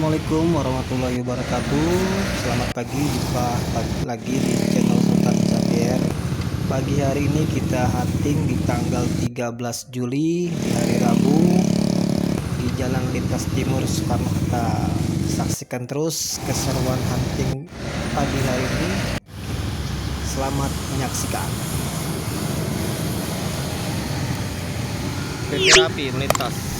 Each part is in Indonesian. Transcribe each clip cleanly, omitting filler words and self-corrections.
Assalamualaikum warahmatullahi wabarakatuh. Selamat pagi, jumpa lagi di channel Sultan Xavier. Pagi hari ini kita hunting di tanggal 13 Juli di hari Rabu di Jalan Lintas Timur Soekarno-Hatta. Saksikan terus keseruan hunting pagi hari ini. Selamat menyaksikan. PT Rapi melintas.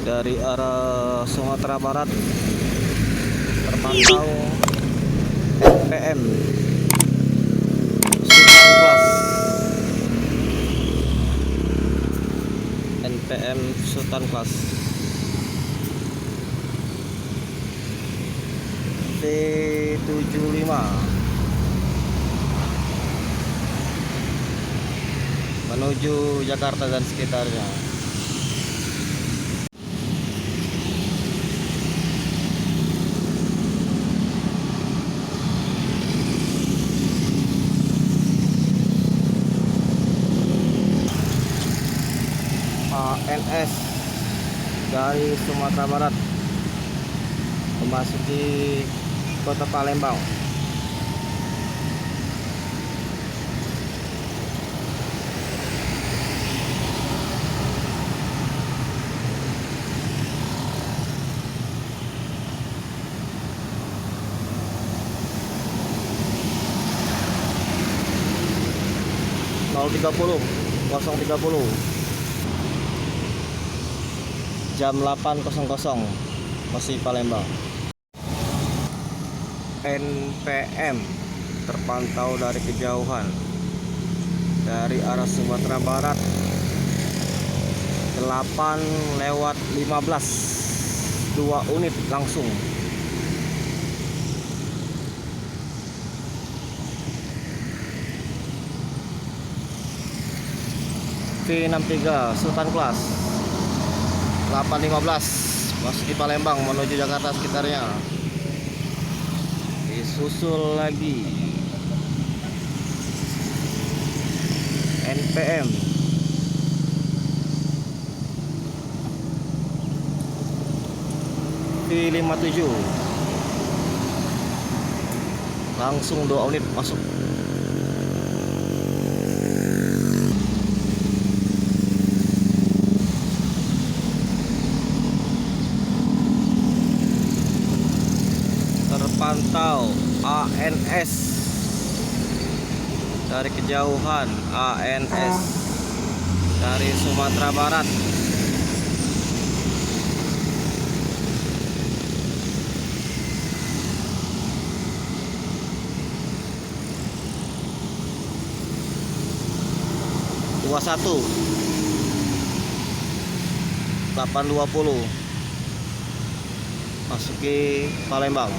Dari arah Sumatera Barat terpantau NPM Sultan Class. NPM Sultan Class T75 menuju Jakarta dan sekitarnya. ANS dari Sumatera Barat memasuki kota Palembang. Jam 8.00 masih Palembang. NPM terpantau dari kejauhan dari arah Sumatera Barat 8:15 2 unit langsung. V63 Sultan Class 8:15 masuk di Palembang menuju Jakarta sekitarnya. Disusul lagi NPM V57 langsung 2 unit masuk. Terpantau ANS dari kejauhan. ANS dari Sumatera Barat dua satu 8:20 masuki Palembang.